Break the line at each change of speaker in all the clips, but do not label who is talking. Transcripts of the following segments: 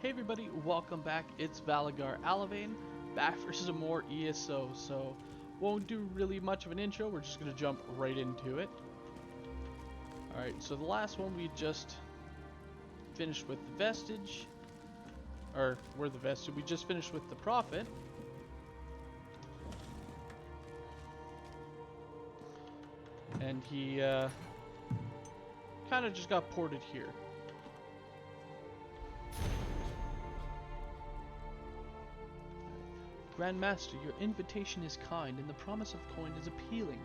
Hey everybody, welcome back. It's Valagar Aloevain, back for some more ESO. So, won't do really much of an intro, we're just going to jump right into it. Alright, so the last one we just finished with the Vestige. Or, we're the Vestige, we just finished with the Prophet. And he, kind of just got ported here. Grand Master, your invitation is kind, and the promise of coin is appealing.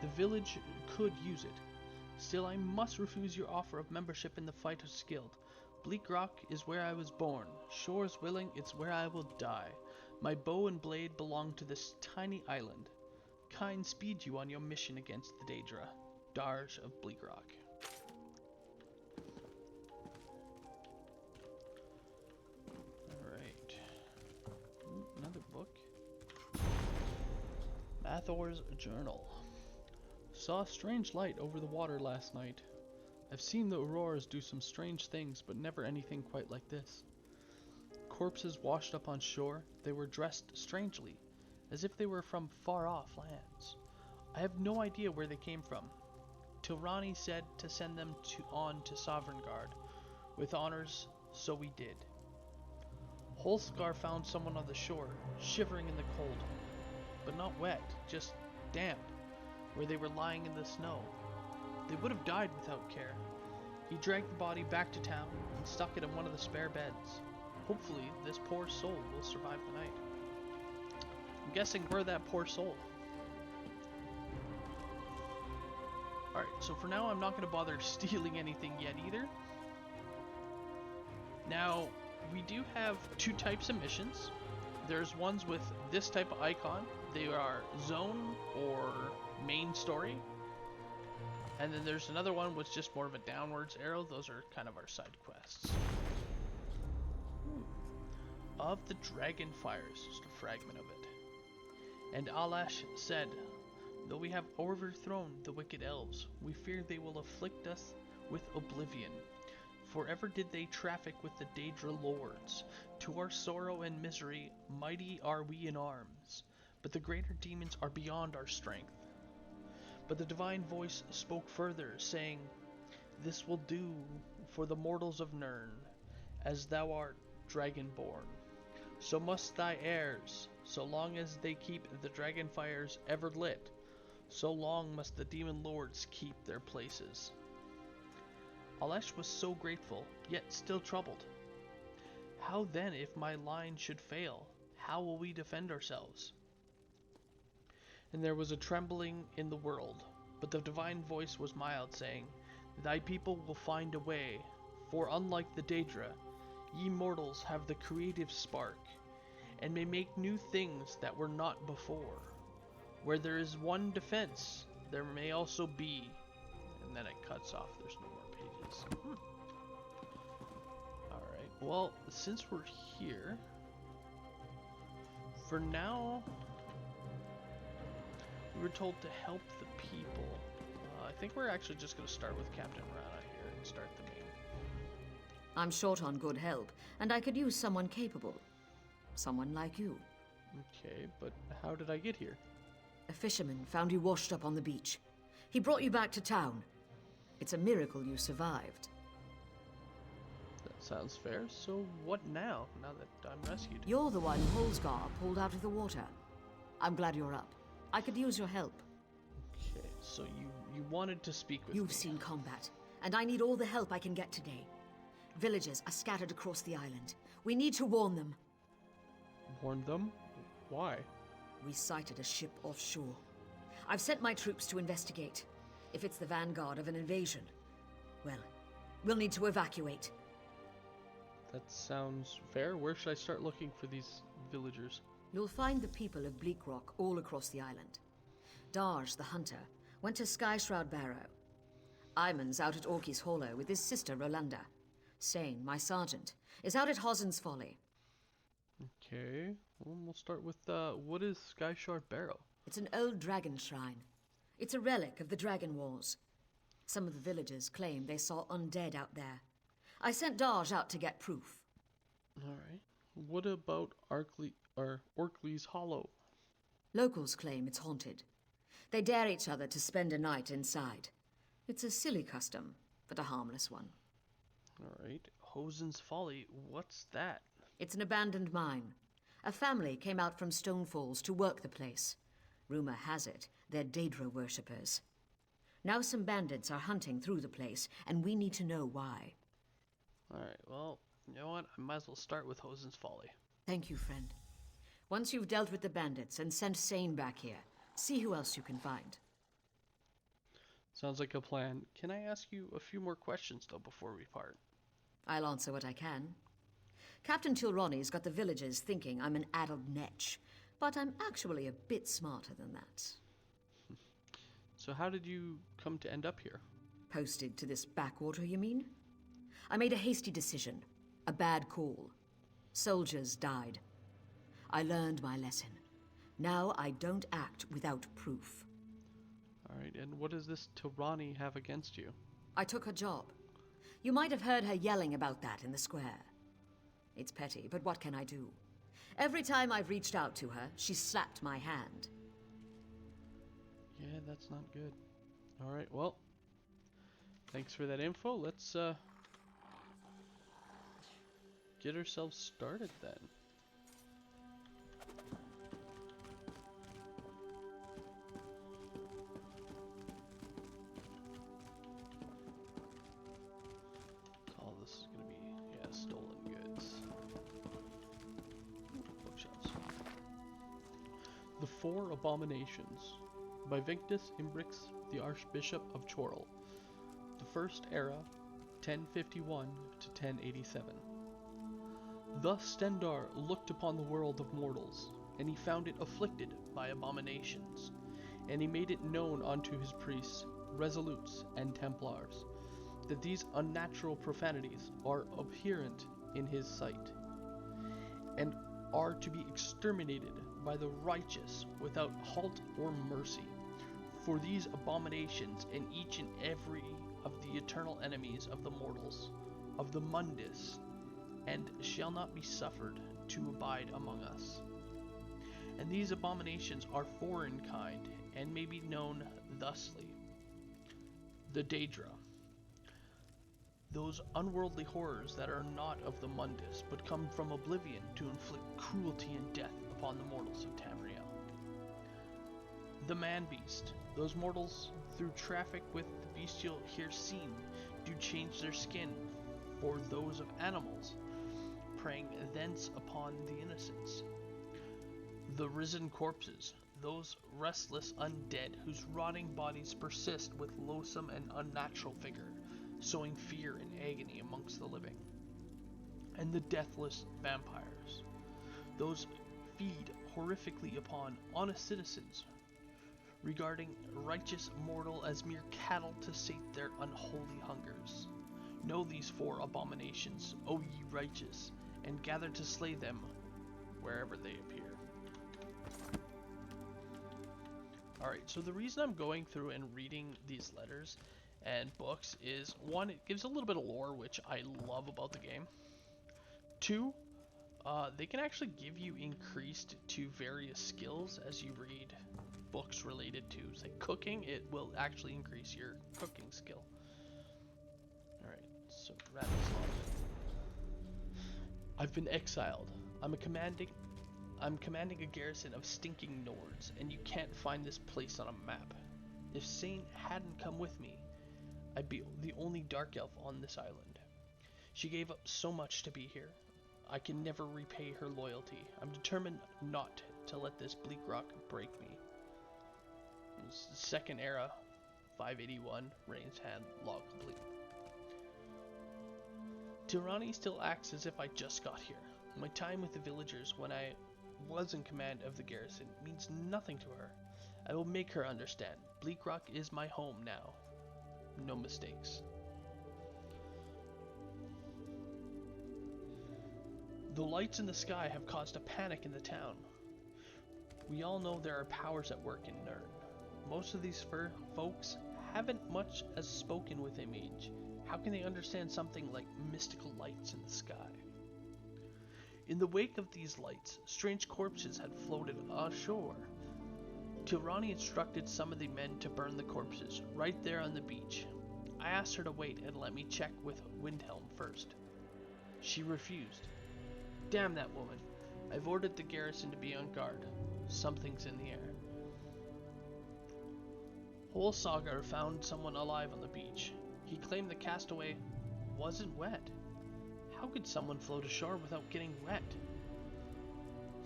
The village could use it. Still, I must refuse your offer of membership in the Fighters Guild. Bleak Rock is where I was born. Shores willing, it's where I will die. My bow and blade belong to this tiny island. Kind speed you on your mission against the Daedra. Dar'sh of Bleak Rock. Another book. Mathor's Journal. Saw a strange light over the water last night. I've seen the auroras do some strange things, but never anything quite like this. Corpses washed up on shore, they were dressed strangely, as if they were from far-off lands. I have no idea where they came from. Tilrani said to send them on to Sovereign Guard. With honors, so we did. Holscar found someone on the shore, shivering in the cold, but not wet, just damp, where they were lying in the snow. They would have died without care. He dragged the body back to town and stuck it in one of the spare beds. Hopefully, this poor soul will survive the night. I'm guessing we're that poor soul. Alright, so for now I'm not going to bother stealing anything yet either. Now, we do have two types of missions. There's ones with this type of icon. They are zone or main story. And then there's another one with just more of a downwards arrow. Those are kind of our side quests. Of the Dragon Fires, just a fragment of it. And Alash said, though we have overthrown the wicked elves, we fear they will afflict us with oblivion. Forever did they traffic with the Daedra lords. To our sorrow and misery, mighty are we in arms. But the greater demons are beyond our strength. But the divine voice spoke further, saying, this will do for the mortals of Nirn, as thou art dragonborn. So must thy heirs, so long as they keep the dragon fires ever lit, so long must the demon lords keep their places. Alesh was so grateful, yet still troubled. How then if my line should fail? How will we defend ourselves? And there was a trembling in the world, but the divine voice was mild, saying, thy people will find a way, for unlike the Daedra, ye mortals have the creative spark, and may make new things that were not before. Where there is one defense, there may also be, and then it cuts off, there's no more. Alright, well, since we're here, for now, we were told to help the people. I think we're actually just going to start with Captain Rana here and start the main.
I'm short on good help, and I could use someone capable. Someone like you.
Okay, but how did I get here?
A fisherman found you washed up on the beach. He brought you back to town. It's a miracle you survived.
That sounds fair. So what now that I'm rescued?
You're the one Holsgar pulled out of the water. I'm glad you're up. I could use your help.
Okay, so you wanted to speak with me.
You've seen combat, and I need all the help I can get today. Villagers are scattered across the island. We need to warn them.
Warn them? Why?
We sighted a ship offshore. I've sent my troops to investigate. If it's the vanguard of an invasion, well, we'll need to evacuate.
That sounds fair. Where should I start looking for these villagers?
You'll find the people of Bleak Rock all across the island. Dar'sh, the hunter, went to Skyshroud Barrow. Iman's out at Orky's Hollow with his sister Rolanda. Sane, my sergeant, is out at Hossen's Folly.
Okay, well, we'll start with, what is Skyshroud Barrow?
It's an old dragon shrine. It's a relic of the Dragon Wars. Some of the villagers claim they saw undead out there. I sent Dar'sh out to get proof.
Alright. What about Orkley's Hollow?
Locals claim it's haunted. They dare each other to spend a night inside. It's a silly custom, but a harmless one.
Alright. Hosen's Folly, what's that?
It's an abandoned mine. A family came out from Stone Falls to work the place. Rumor has it they're Daedra worshippers. Now some bandits are hunting through the place, and we need to know why.
Alright, well, you know what? I might as well start with Hosen's Folly.
Thank you, friend. Once you've dealt with the bandits and sent Sane back here, see who else you can find.
Sounds like a plan. Can I ask you a few more questions, though, before we part?
I'll answer what I can. Captain Tilroni's got the villagers thinking I'm an addled netch, but I'm actually a bit smarter than that.
So how did you come to end up here?
Posted to this backwater, you mean? I made a hasty decision. A bad call. Soldiers died. I learned my lesson. Now I don't act without proof.
Alright, and what does this Tirani have against you?
I took her job. You might have heard her yelling about that in the square. It's petty, but what can I do? Every time I've reached out to her, she's slapped my hand.
Yeah, that's not good. Alright, well, thanks for that info. Let's get ourselves started then. All this is gonna be, yeah, stolen goods. Bookshelves. The Four Abominations by Victus Imbrix, the Archbishop of Chorrol. The First Era, 1051 to 1087. Thus Stendarr looked upon the world of mortals, and he found it afflicted by abominations, and he made it known unto his priests, resolutes, and templars, that these unnatural profanities are abhorrent in his sight, and are to be exterminated by the righteous without halt or mercy. For these abominations and each and every of the eternal enemies of the mortals, of the mundus, and shall not be suffered to abide among us. And these abominations are foreign kind, and may be known thusly. The Daedra, those unworldly horrors that are not of the mundus, but come from oblivion to inflict cruelty and death upon the mortals of Tamriel. The Man-Beast, those mortals through traffic with the bestial here seen, do change their skin for those of animals, preying thence upon the innocents. The Risen Corpses, those restless undead whose rotting bodies persist with loathsome and unnatural vigor, sowing fear and agony amongst the living. And the Deathless Vampires, those feed horrifically upon honest citizens, regarding righteous mortal as mere cattle to sate their unholy hungers. Know these four abominations, O ye righteous, and gather to slay them wherever they appear. Alright, so the reason I'm going through and reading these letters and books is, one, it gives a little bit of lore, which I love about the game. Two, they can actually give you increased to various skills as you read books related to, say, cooking. It will actually increase your cooking skill. Alright, so wrap this off. I've been exiled. I'm commanding a garrison of stinking Nords, and you can't find this place on a map. If Sane hadn't come with me, I'd be the only dark elf on this island. She gave up so much to be here. I can never repay her loyalty. I'm determined not to let this bleak rock break me. Second Era, 581, Rain's Hand, log complete. Tirani still acts as if I just got here. My time with the villagers when I was in command of the garrison means nothing to her. I will make her understand. Bleak Rock is my home now. No mistakes. The lights in the sky have caused a panic in the town. We all know there are powers at work in Nirn. Most of these folks haven't much as spoken with a mage. How can they understand something like mystical lights in the sky? In the wake of these lights, strange corpses had floated ashore. Tirani instructed some of the men to burn the corpses right there on the beach. I asked her to wait and let me check with Windhelm first. She refused. Damn that woman. I've ordered the garrison to be on guard. Something's in the air. Holsagar found someone alive on the beach. He claimed the castaway wasn't wet. How could someone float ashore without getting wet?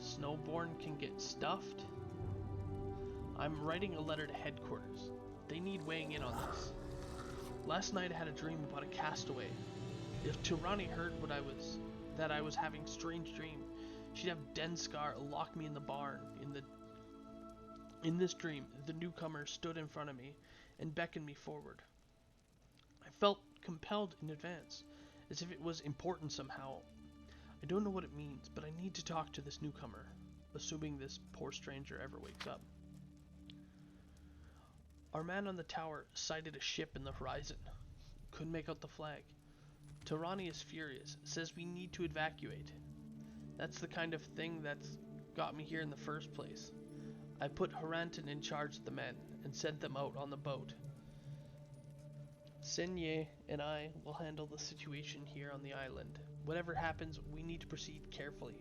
Snowborn can get stuffed. I'm writing a letter to headquarters. They need weighing in on this. Last night I had a dream about a castaway. If Tirani heard that I was having strange dream, she'd have Denskar lock me in the barn. In this dream, the newcomer stood in front of me and beckoned me forward. I felt compelled in advance, as if it was important somehow. I don't know what it means, but I need to talk to this newcomer, assuming this poor stranger ever wakes up. Our man on the tower sighted a ship in the horizon. Couldn't make out the flag. Tirani is furious, says we need to evacuate. That's the kind of thing that's got me here in the first place. I put Haranton in charge of the men and sent them out on the boat. Senye and I will handle the situation here on the island. Whatever happens, we need to proceed carefully.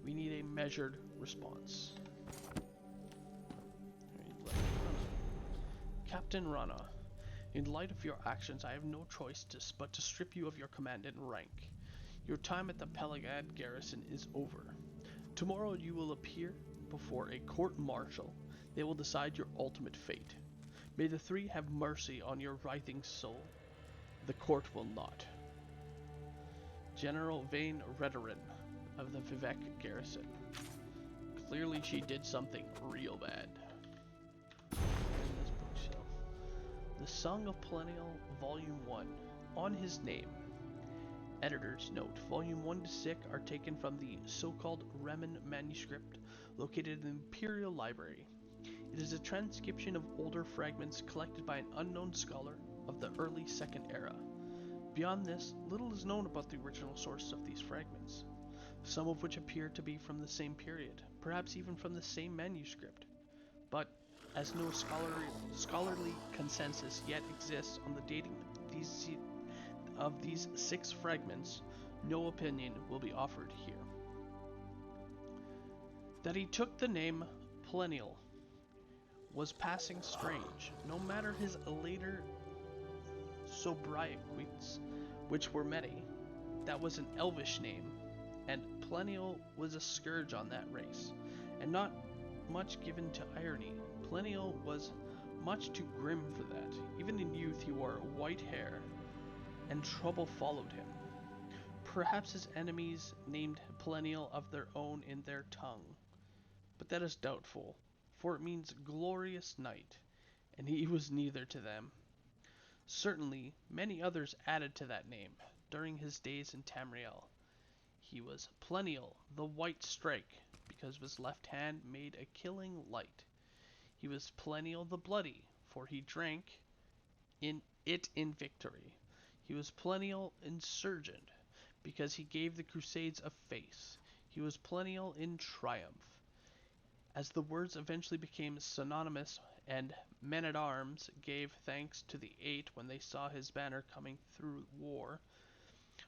We need a measured response. Captain Rana, in light of your actions, I have no choice but to strip you of your command and rank. Your time at the Pelagad garrison is over. Tomorrow you will appear before a court-martial. They will decide your ultimate fate. May the three have mercy on your writhing soul. The court will not. General Vain Redorin of the Vivek garrison. Clearly she did something real bad. In this bookshelf. The Song of Perennial, Volume 1. On his name. Editor's note, Volume 1 to 6 are taken from the so-called Remen manuscript located in the Imperial Library. It is a transcription of older fragments collected by an unknown scholar of the early Second Era. Beyond this, little is known about the original source of these fragments, some of which appear to be from the same period, perhaps even from the same manuscript. But, as no scholarly consensus yet exists on the dating of these 6 fragments, no opinion will be offered here. That he took the name Perennial was passing strange, no matter his later sobriquets, which were many. That was an elvish name, and Perennial was a scourge on that race, and not much given to irony. Perennial was much too grim for that. Even in youth he wore white hair, and trouble followed him. Perhaps his enemies named Perennial of their own in their tongue, but that is doubtful, for it means glorious night, and he was neither to them. Certainly, many others added to that name during his days in Tamriel. He was Perennial, the White Strike, because his left hand made a killing light. He was Perennial the Bloody, for he drank in victory. He was Perennial Insurgent, because he gave the Crusades a face. He was Perennial in Triumph. As the words eventually became synonymous, and men-at-arms gave thanks to the Eight when they saw his banner coming through war,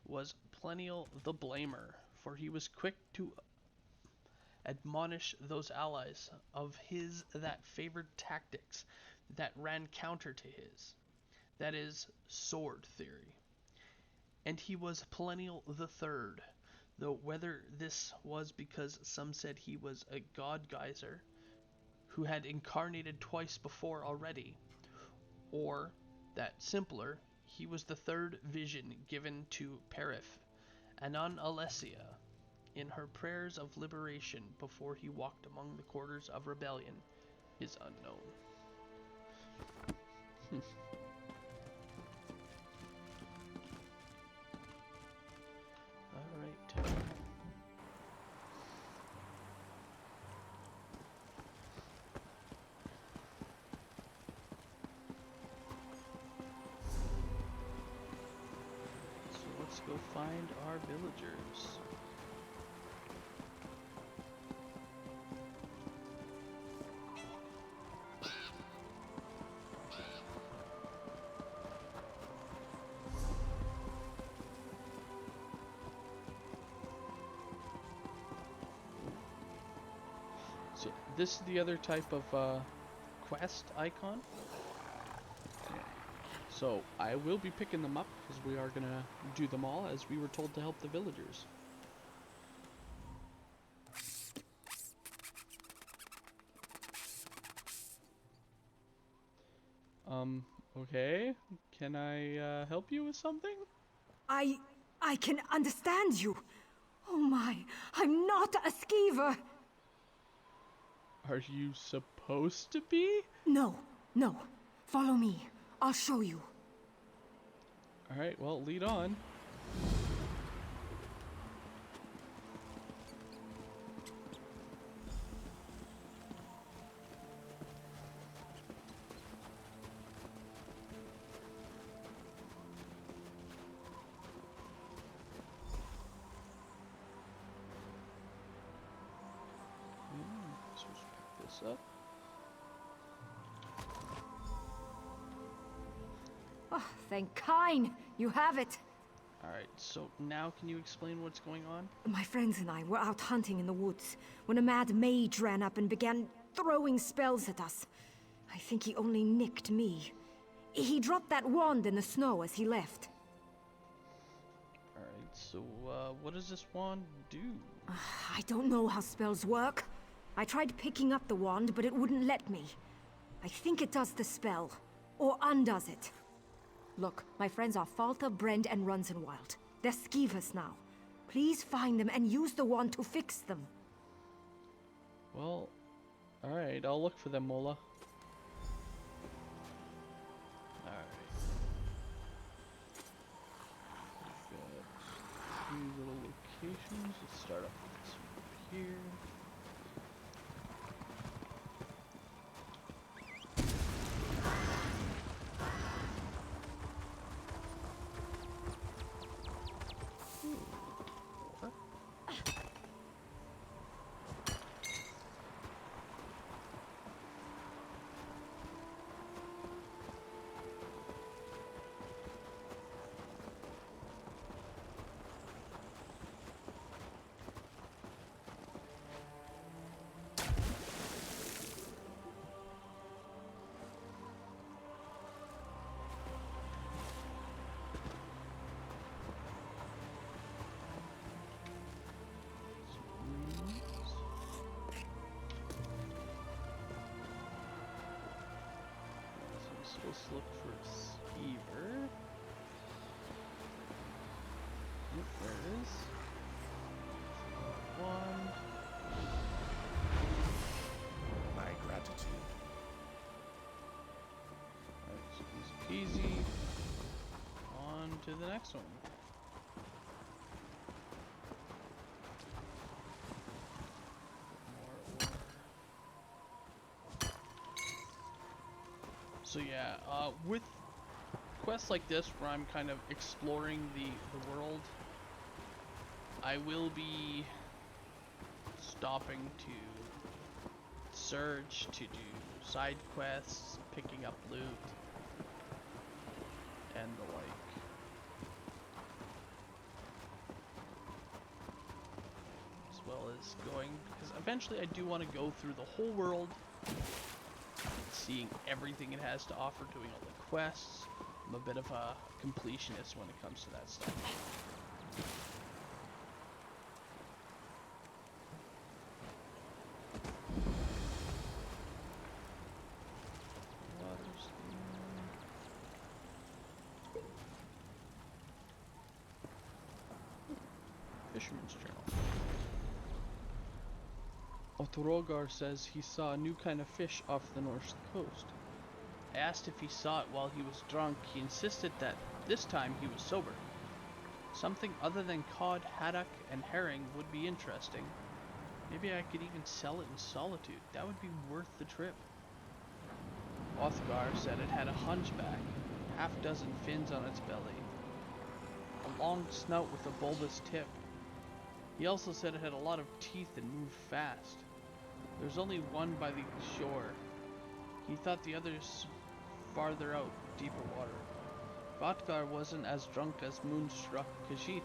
was Perennial the Blamer, for he was quick to admonish those allies of his that favored tactics that ran counter to his, that is, sword theory. And he was Perennial the Third, though whether this was because some said he was a god geyser who had incarnated twice before already, or that simpler, he was the third vision given to Perif, Anon Alessia, in her prayers of liberation before he walked among the quarters of rebellion, is unknown. Alright. So let's go find our villagers. So this is the other type of quest icon. So I will be picking them up because we are gonna do them all as we were told to help the villagers. Okay. Can I help you with something?
I can understand you. Oh my, I'm not a skeever.
Are you supposed to be?
No, no. Follow me. I'll show you.
Alright, well, lead on. So let's pick this up.
Oh, thank Kine. You have it.
Alright, so now can you explain what's going on?
My friends and I were out hunting in the woods when a mad mage ran up and began throwing spells at us. I think he only nicked me. He dropped that wand in the snow as he left.
Alright, so what does this wand do?
I don't know how spells work. I tried picking up the wand, but it wouldn't let me. I think it does the spell, or undoes it. Look, my friends are Falta, Brend, and Runzenwild. They're skeevers now. Please find them and use the wand to fix them.
Well, alright, I'll look for them, Mola. Alright. Got 3 little locations. Let's start off with this one here. Let's look for Skeever. Yep, there it is. One.
My gratitude.
Alright, so easy peasy. On to the next one. So yeah, with quests like this where I'm kind of exploring the world, I will be stopping to search, to do side quests, picking up loot, and the like. As well as going, because eventually I do want to go through the whole world, seeing everything it has to offer, doing all the quests. I'm a bit of a completionist when it comes to that stuff. Fisherman's Journal. Otorogar says he saw a new kind of fish off the north coast. I asked if he saw it while he was drunk. He insisted that this time he was sober. Something other than cod, haddock, and herring would be interesting. Maybe I could even sell it in solitude. That would be worth the trip. Othgar said it had a hunchback, half dozen fins on its belly, a long snout with a bulbous tip. He also said it had a lot of teeth and moved fast. There's only one by the shore. He thought the others farther out, deeper water. Vatgar wasn't as drunk as Moonstruck Khajiit.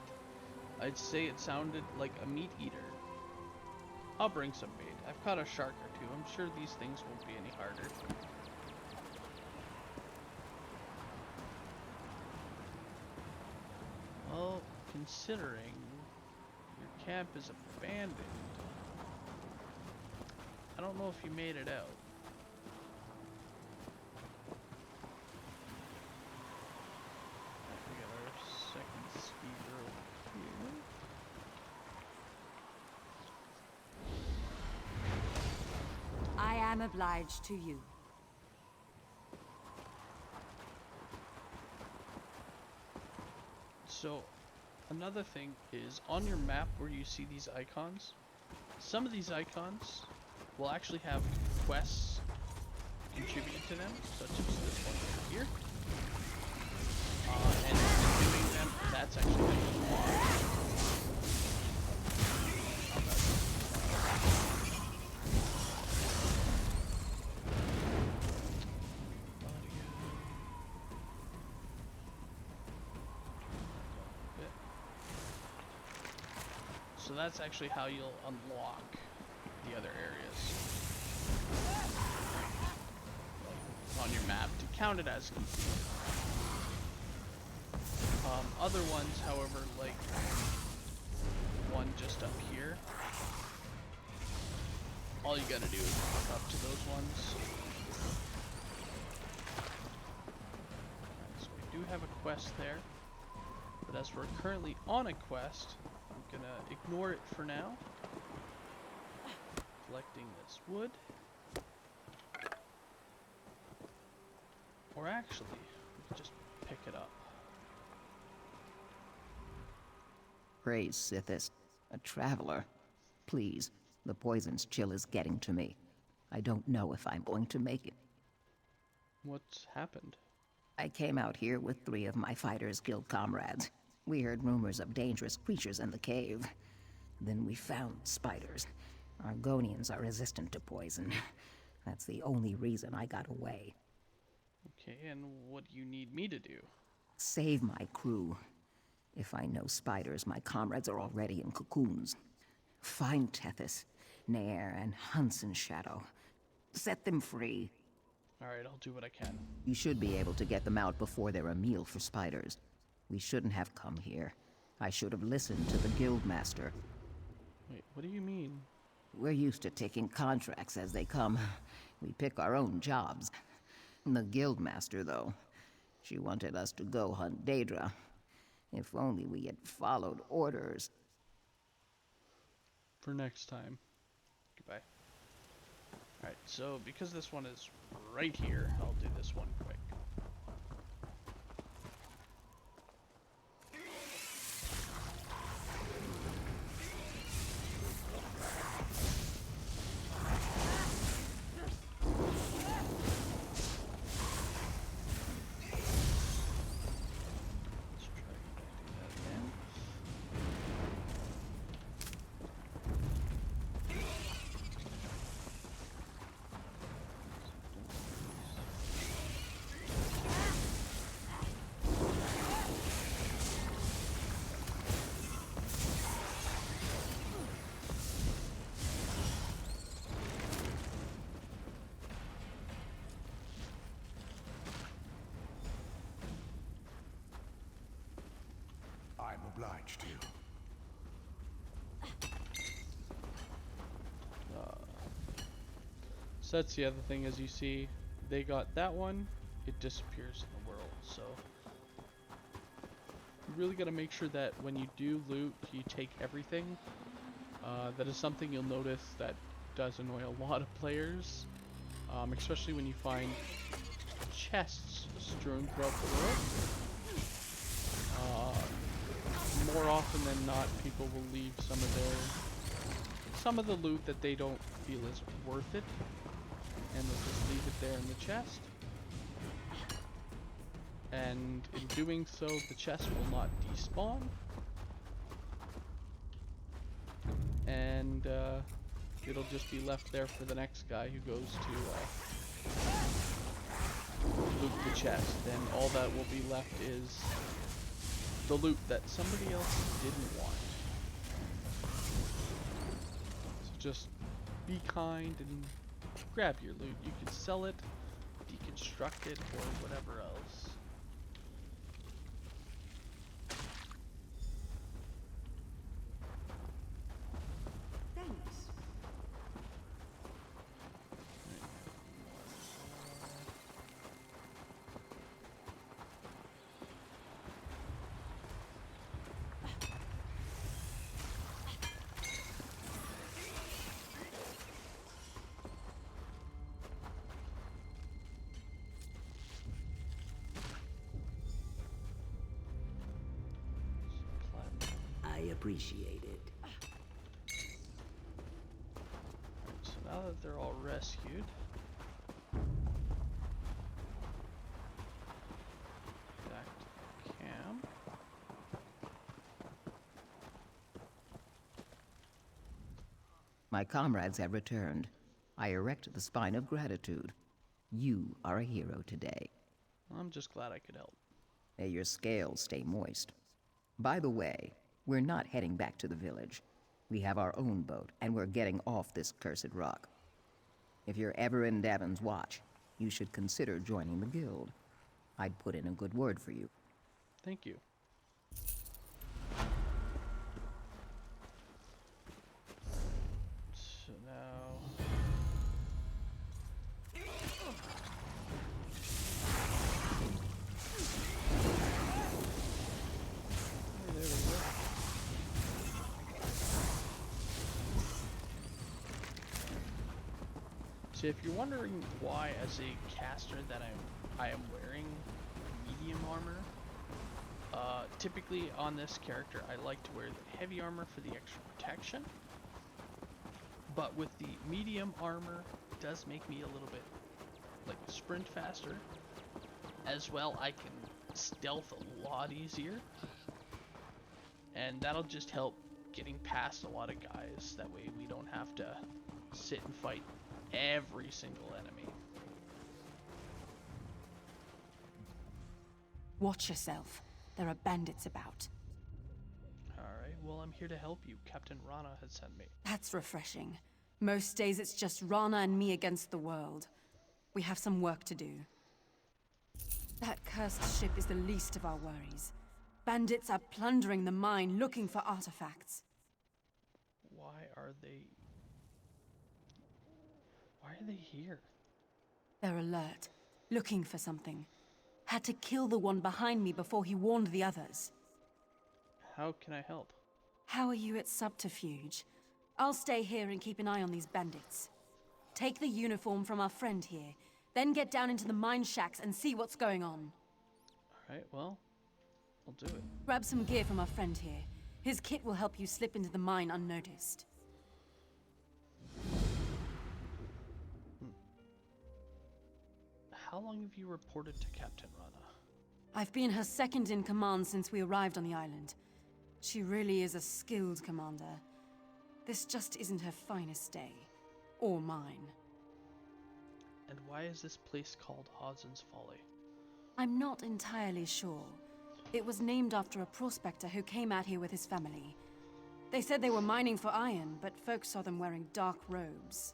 I'd say it sounded like a meat eater. I'll bring some bait. I've caught a shark or to. I'm sure these things won't be any harder. Well, considering your camp is abandoned, I don't know if you made it out. We got our second speeder over here.
I am obliged to you.
So, another thing is, on your map where you see these icons, some of these icons will actually have quests contributed to them, such as this one over here. And doing them, that's actually going to unlock. So that's actually how you'll unlock the other areas on your map to count it as complete. Other ones, however, like one just up here, all you gotta do is walk up to those ones. Alright, so we do have a quest there, but as we're currently on a quest, I'm gonna ignore it for now. Collecting this wood. Or actually, we can just pick it up.
Praise Sithis, a traveler. Please, the poison's chill is getting to me. I don't know if I'm going to make it.
What's happened?
I came out here with 3 of my Fighters Guild comrades. We heard rumors of dangerous creatures in the cave. Then we found spiders. Argonians are resistant to poison. That's the only reason I got away.
Okay, and what do you need me to do?
Save my crew. If I know spiders, my comrades are already in cocoons. Find Tethys, Nair, and Hunson's Shadow. Set them free.
Alright, I'll do what I can.
You should be able to get them out before they're a meal for spiders. We shouldn't have come here. I should have listened to the Guildmaster.
Wait, what do you mean?
We're used to taking contracts as they come. We pick our own jobs. The Guildmaster, though, she wanted us to go hunt Daedra. If only we had followed orders.
For next time. Goodbye. Alright, so because this one is right here, I'll do this one quick.
I'm obliged to you.
So that's the other thing, as you see, they got that one, it disappears in the world, so you really got to make sure that when you do loot, you take everything. That is something you'll notice that does annoy a lot of players, especially when you find chests strewn throughout the world. More often than not, people will leave some of the loot that they don't feel is worth it, and they'll just leave it there in the chest. And in doing so, the chest will not despawn, and it'll just be left there for the next guy who goes to loot the chest. And all that will be left is the loot that somebody else didn't want. So just be kind and grab your loot. You can sell it, deconstruct it, or whatever else.
Thanks.
I appreciate it.
So now that they're all rescued, back to camp.
My comrades have returned. I erect the spine of gratitude. You are a hero today.
I'm just glad I could help.
May your scales stay moist. By the way, we're not heading back to the village. We have our own boat, and we're getting off this cursed rock. If you're ever in Davin's watch, you should consider joining the guild. I'd put in a good word for you.
Thank you. So now... There we go. So if you're wondering why as a caster that I am wearing medium armor, typically on this character I like to wear the heavy armor for the extra protection, but with the medium armor it does make me a little bit like sprint faster. As well, I can stealth a lot easier, and that'll just help getting past a lot of guys. That way we don't have to sit and fight every single enemy.
Watch yourself. There are bandits about.
Alright, well I'm here to help you. Captain Rana has sent me.
That's refreshing. Most days it's just Rana and me against the world. We have some work to do. That cursed ship is the least of our worries. Bandits are plundering the mine looking for artifacts.
Why are they here?
They're alert, looking for something. Had to kill the one behind me before he warned the others.
How can I help?
How are you at subterfuge? I'll stay here and keep an eye on these bandits. Take the uniform from our friend here, then get down into the mine shacks and see what's going on.
Alright, well, I'll do it.
Grab some gear from our friend here. His kit will help you slip into the mine unnoticed.
How long have you reported to Captain Rana?
I've been her second in command since we arrived on the island. She really is a skilled commander. This just isn't her finest day. Or mine.
And why is this place called Hazen's Folly?
I'm not entirely sure. It was named after a prospector who came out here with his family. They said they were mining for iron, but folks saw them wearing dark robes.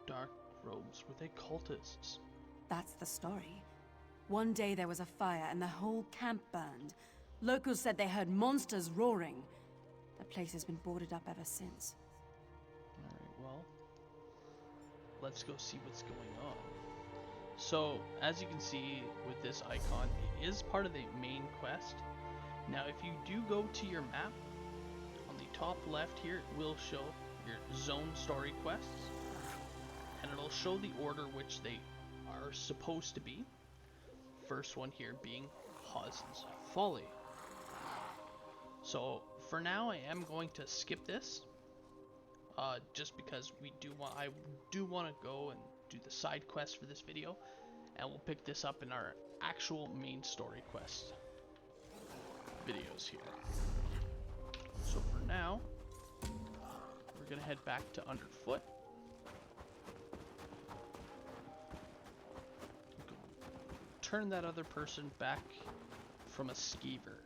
Dark robes? Were they cultists?
That's the story. One day there was a fire and the whole camp burned. Locals said they heard monsters roaring. The place has been boarded up ever since.
Alright, well, let's go see what's going on. So, as you can see with this icon, it is part of the main quest. Now, if you do go to your map, on the top left here, it will show your zone story quests. And it'll show the order which they are supposed to be. First one here being Hazen's Folly. So, for now, I am going to skip this. Just because I do want to go and do the side quest for this video, and we'll pick this up in our actual main story quest videos here. So for now, we're gonna head back to Underfoot. Turn that other person back from a skeever.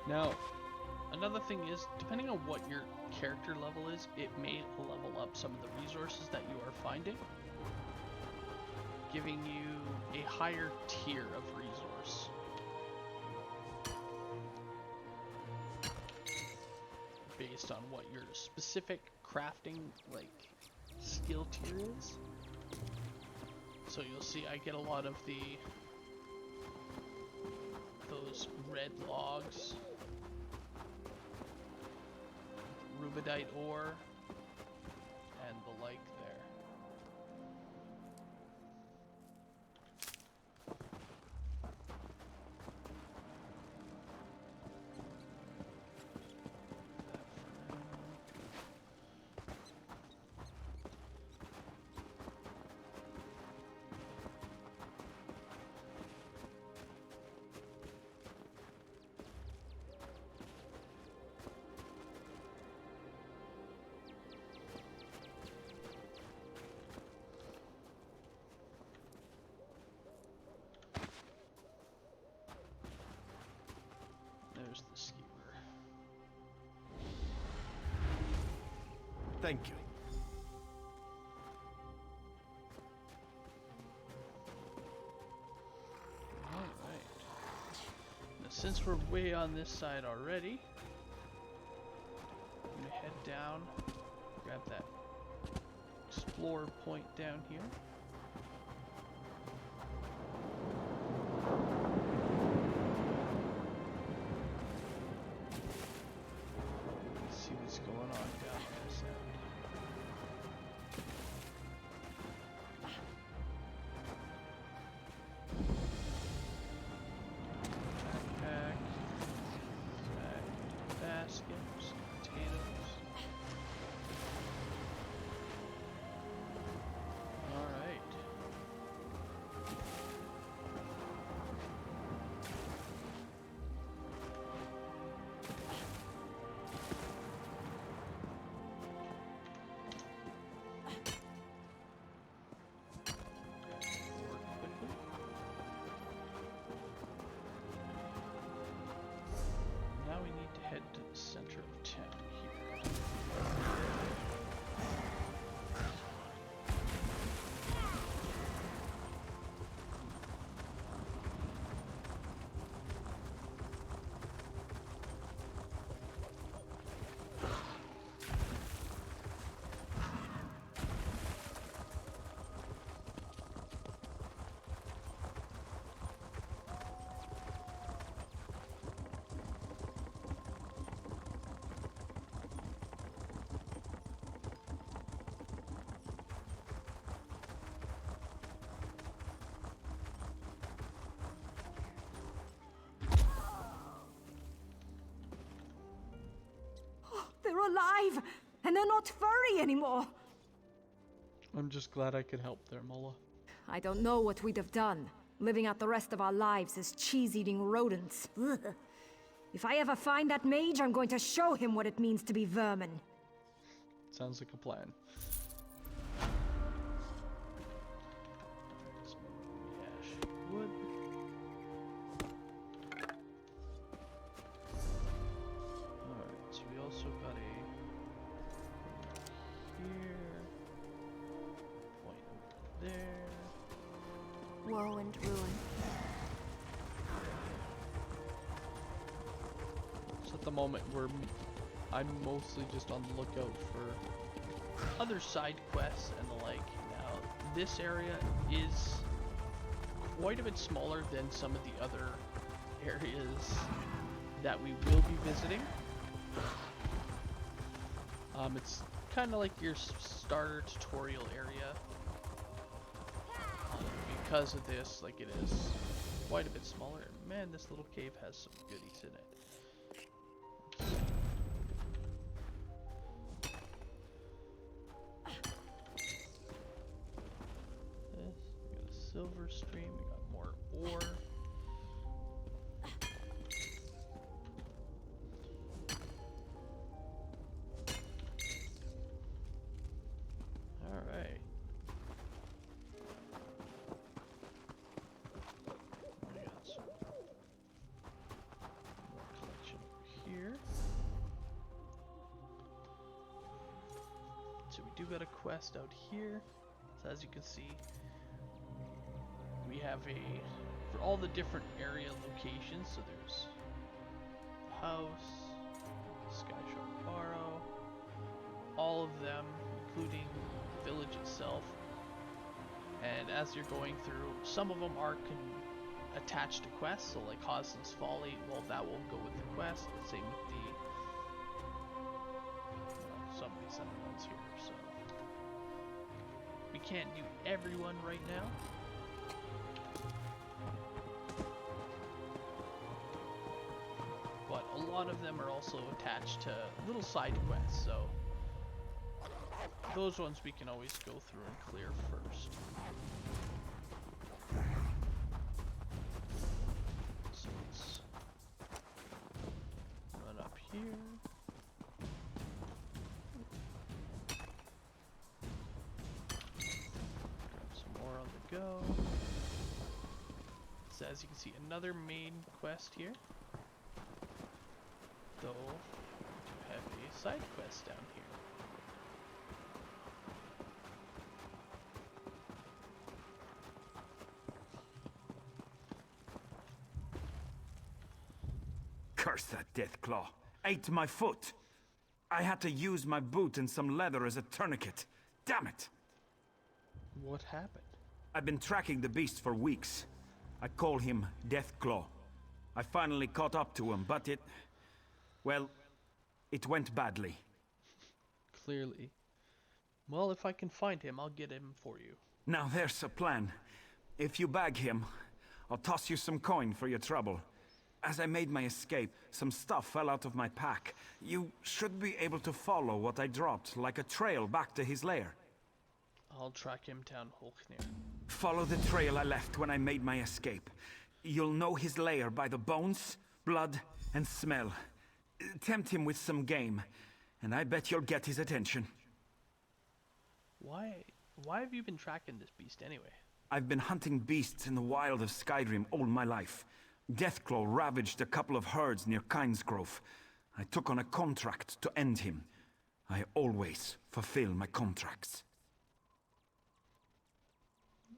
Now, another thing is, depending on what your character level is, it may level up some of the resources that you are finding, giving you a higher tier of resource. Based on what your specific crafting, like, skill tier is. So you'll see I get a lot of those red logs, rubidite ore, and the like there. There's the skewer.
Thank you.
Alright. Now since we're way on this side already, I'm gonna head down, grab that explorer point down here. See what's going on down this end. Backpack, baskets, potatoes. Alright. Work quickly. Now we need to head to the center of town here.
They're alive! And they're not furry anymore!
I'm just glad I could help there, Mola.
I don't know what we'd have done, living out the rest of our lives as cheese-eating rodents. Ugh. If I ever find that mage, I'm going to show him what it means to be vermin.
Sounds like a plan. Some ash wood. Alright, so we also got a here, point over there.
Woe and ruin.
So at the moment I'm mostly just on the lookout for other side quests and the like. Now this area is quite a bit smaller than some of the other areas that we will be visiting. It's kind of like your starter tutorial area. Because of this, like, it is quite a bit smaller. Man, this little cave has some goodies in it. This, we got a silver stream, we got more ore. Alright. We got some more collection over do got a quest out here. So as you can see, we have for all the different area locations. So there's the house, Skyshore Barrow, all of them, including the village itself. And as you're going through, some of them are attached to quests, so like Hoslin's Folly, well, that will go with the quest. The same with some of these other ones here, so we can't do everyone right now. But a lot of them are also attached to little side quests, so those ones we can always go through and clear first. So let's run up here. Grab some more on the go. So as you can see, another main quest here. Though, we do have a side quest down here.
Curse that Deathclaw. Ate my foot. I had to use my boot and some leather as a tourniquet. Damn it!
What happened?
I've been tracking the beast for weeks. I call him Deathclaw. I finally caught up to him, but well, it went badly.
Clearly. Well, if I can find him, I'll get him for you.
Now there's a plan. If you bag him, I'll toss you some coin for your trouble. As I made my escape, some stuff fell out of my pack. You should be able to follow what I dropped, like a trail back to his lair.
I'll track him down Holknir.
Follow the trail I left when I made my escape. You'll know his lair by the bones, blood, and smell. Tempt him with some game, and I bet you'll get his attention.
Why have you been tracking this beast anyway?
I've been hunting beasts in the wild of Skydream all my life. Deathclaw ravaged a couple of herds near Kynesgrove. I took on a contract to end him. I always fulfill my contracts.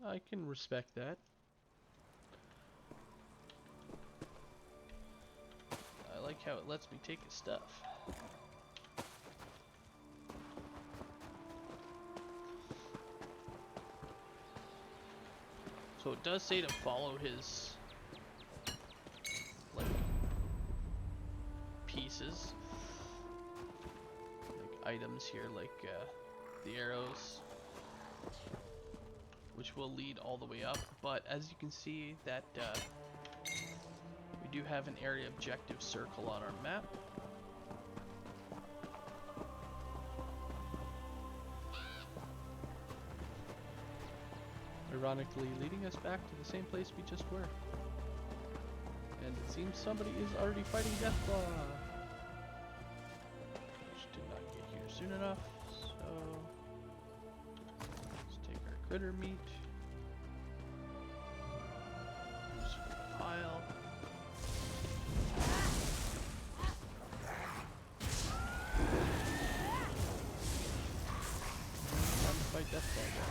I can respect that. I like how it lets me take his stuff. So it does say to follow his like pieces, like items here, like the arrows, which will lead all the way up. But as you can see, that we do have an area objective circle on our map. Ironically, leading us back to the same place we just were. And it seems somebody is already fighting Deathclaw. Which did not get here soon enough, so let's take our critter meat. Use it for the pile. Time to fight Deathclaw again.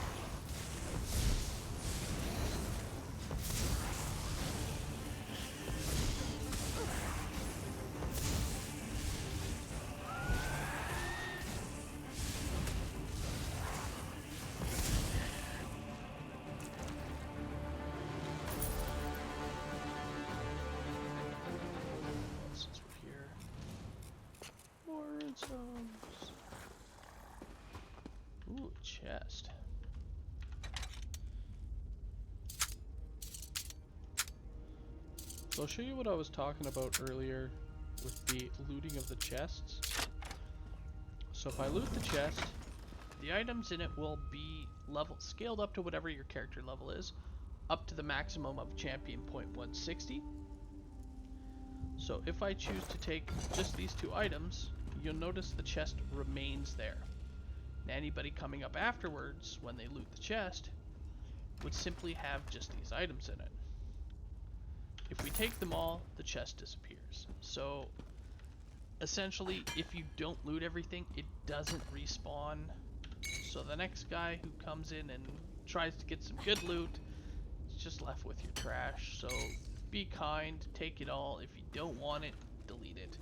Ooh, chest. So I'll show you what I was talking about earlier with the looting of the chests. So if I loot the chest, the items in it will be scaled up to whatever your character level is, up to the maximum of champion point 160. So if I choose to take just these two items, you'll notice the chest remains there. And anybody coming up afterwards, when they loot the chest, would simply have just these items in it. If we take them all, the chest disappears. So essentially, if you don't loot everything, it doesn't respawn So the next guy who comes in and tries to get some good loot is just left with your trash. So be kind, take it all. If you don't want it, delete it.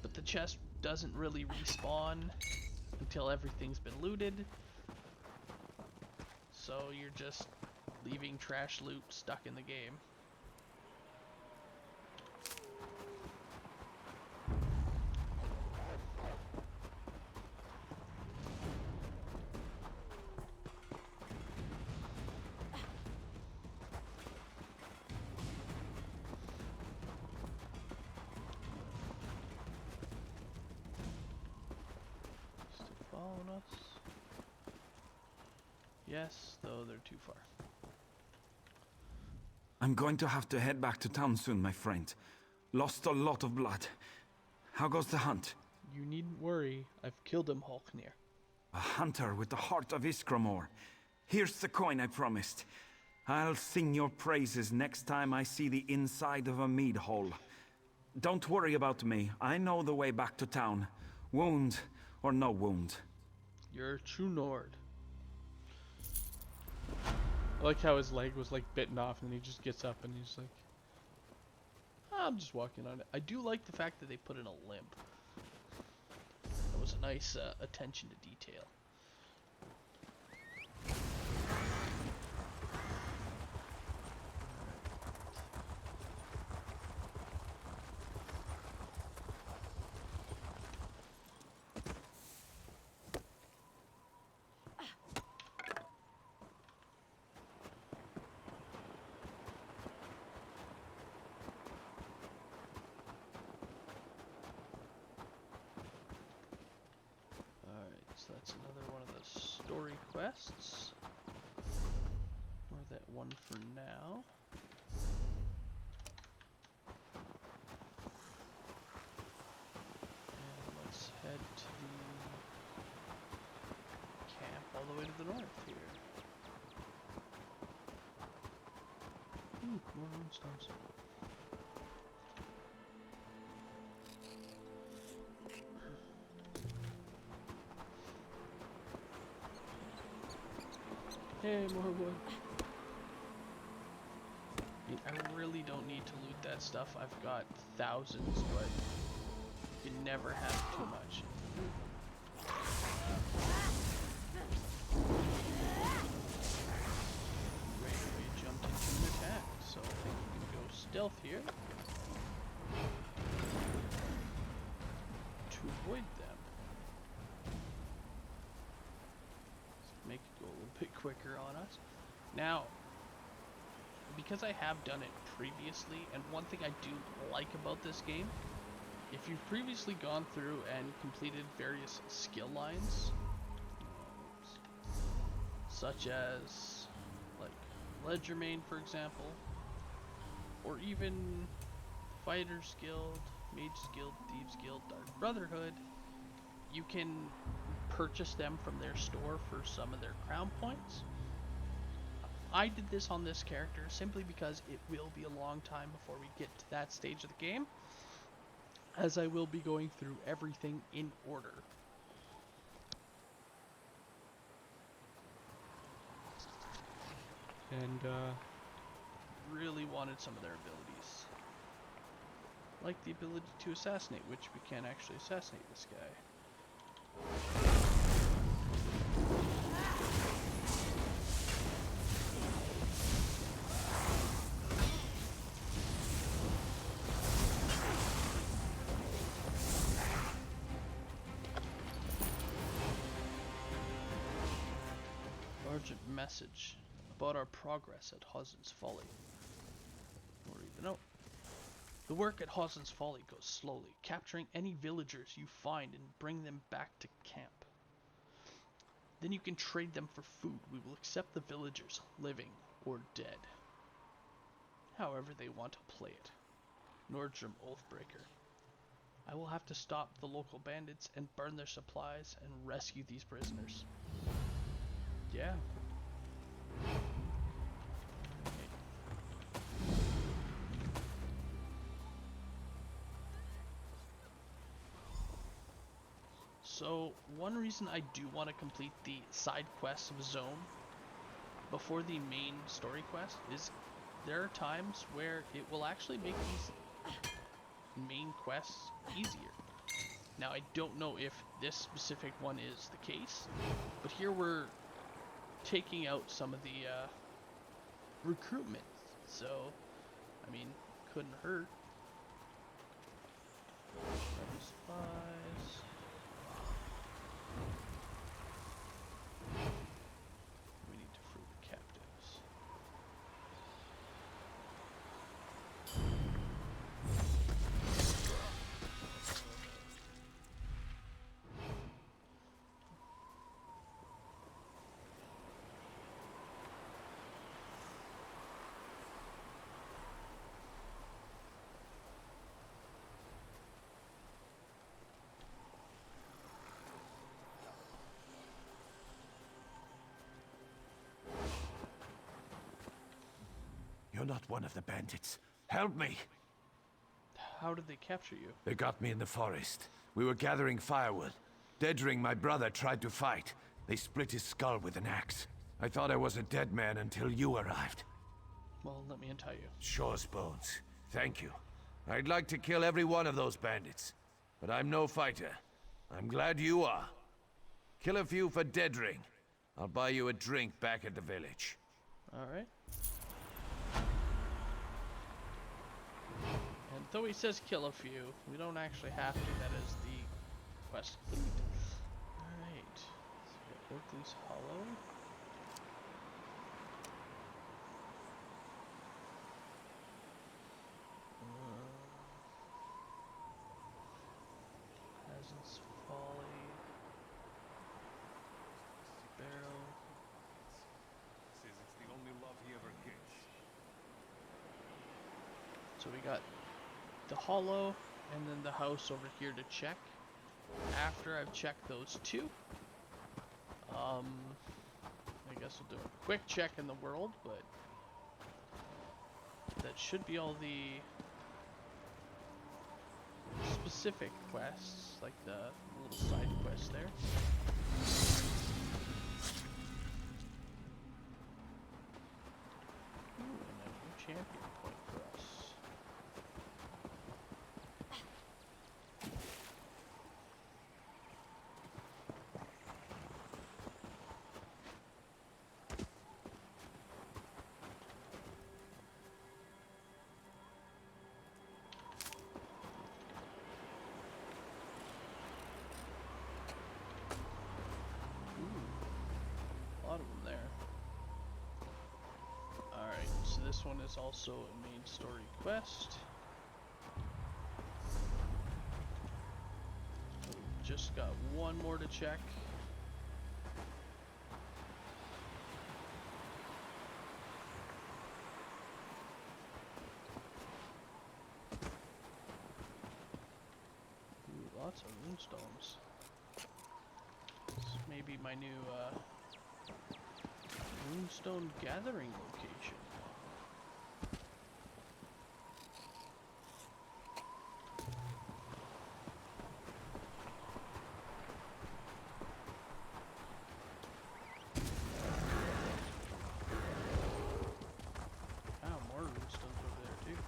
But the chest doesn't really respawn until everything's been looted. So you're just leaving trash loot stuck in the game. Still following us? Yes, though they're too far.
I'm going to have to head back to town soon, my friend. Lost a lot of blood. How goes the hunt?
You needn't worry, I've killed him, Halknir.
A hunter with the heart of Iskramor. Here's the coin I promised. I'll sing your praises next time I see the inside of a mead hole. Don't worry about me. I know the way back to town. Wound or no wound.
You're a true Nord. I like how his leg was like bitten off and then he just gets up and he's like, I'm just walking on it. I do like the fact that they put in a limp. That was a nice attention to detail. So that's another one of the story quests. Or that one for now. And let's head to the camp all the way to the north here. Ooh, more runestones. Hey, more wood. I really don't need to loot that stuff. I've got thousands, but you never have too much. Right away jumped into an attack, so I think we can go stealth here to avoid them. Make it go a little bit quicker on us. Now, because I have done it previously, and one thing I do like about this game, if you've previously gone through and completed various skill lines, such as like Ledgermain, for example, or even Fighters Guild, Mages Guild, Thieves Guild, Dark Brotherhood, you can purchase them from their store for some of their crown points. I did this on this character simply because it will be a long time before we get to that stage of the game, as I will be going through everything in order. And really wanted some of their abilities. Like the ability to assassinate, which we can't actually assassinate this guy. Urgent message about our progress at Hossen's Folly. Or even no. The work at Hossen's Folly goes slowly, capturing any villagers you find and bring them back to camp. Then you can trade them for food. We will accept the villagers, living or dead. However they want to play it. Nordstrom Oathbreaker. I will have to stop the local bandits and burn their supplies and rescue these prisoners. Yeah. So, one reason I do want to complete the side quests of Zone before the main story quest is there are times where it will actually make these main quests easier. Now, I don't know if this specific one is the case, but here we're taking out some of the recruitment, so, I mean, couldn't hurt. Supplies. We need to free the captives.
You're not one of the bandits. Help me!
How did they capture you?
They got me in the forest. We were gathering firewood. Dedring, my brother, tried to fight. They split his skull with an axe. I thought I was a dead man until you arrived.
Well, let me untie you.
Sure, Bones. Thank you. I'd like to kill every one of those bandits, but I'm no fighter. I'm glad you are. Kill a few for Dedring. I'll buy you a drink back at the village.
Alright. And though he says kill a few, we don't actually have to. That is the quest complete. Alright. So we got Oakley's Hollow. Peasant's Folly. Barrel.
Says it's the only love he ever gets.
So we got the hollow and then the house over here to check. After I've checked those two, I guess we'll do a quick check in the world, but that should be all the specific quests, like the little side quests there. Ooh, and a new champion point for us. A lot of them there. Alright, so this one is also a main story quest. Just got one more to check. Ooh, lots of runestones. This may be my new runestone gathering location. Oh, more runestones over there too.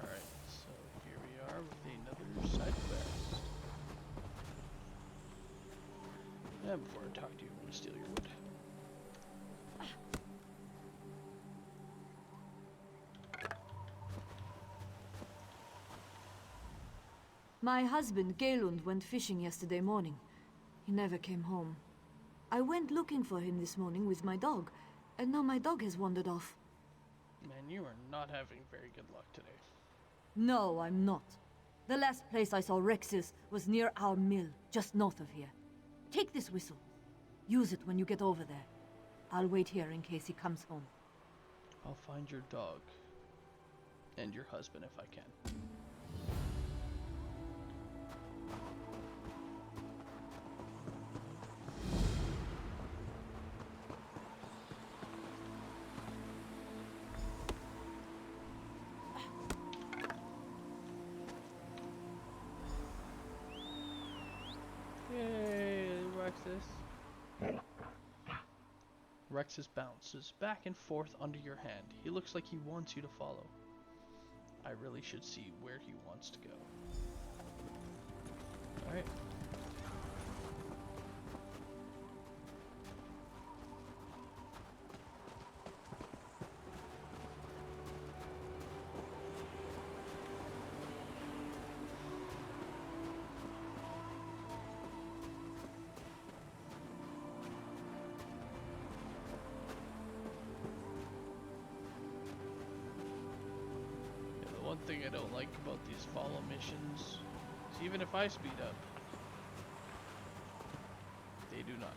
Alright, so here we are with another side quest. And before I talk to you, I'm going to steal your wood.
My husband, Galund, went fishing yesterday morning. He never came home. I went looking for him this morning with my dog, and now my dog has wandered off.
Man, you are not having very good luck today.
No, I'm not.
The last place I saw Rex's was near our mill, just north of here. Take this whistle. Use it when you get over there. I'll wait here in case he comes home.
I'll find your dog. And your husband if I can. Yay, Rexus. Rexus bounces back and forth under your hand. He looks like he wants you to follow. I really should see where he wants to go. Alright. One thing I don't like about these follow missions is even if I speed up, they do not.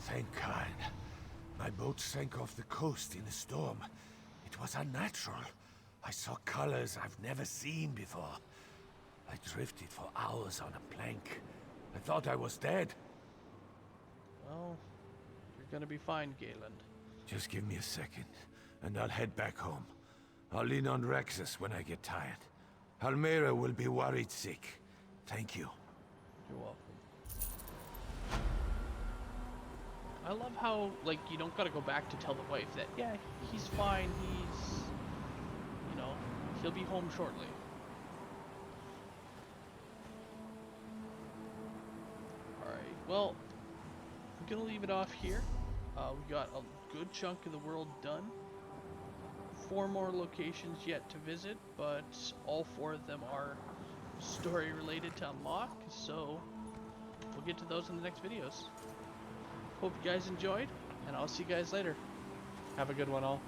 Thank God. My boat sank off the coast in a storm. It was unnatural. I saw colors I've never seen before. I drifted for hours on a plank. I thought I was dead.
Well, you're gonna be fine, Galen.
Just give me a second, and I'll head back home. I'll lean on Rexus when I get tired. Almira will be worried sick. Thank you.
You're welcome. I love how, like, you don't gotta go back to tell the wife that, yeah, he's fine, he's, you know, he'll be home shortly. Alright, well, I'm gonna leave it off here. We got a good chunk of the world done. 4 more locations yet to visit, but all 4 of them are story related to unlock, so we'll get to those in the next videos. Hope you guys enjoyed, and I'll see you guys later. Have a good one all.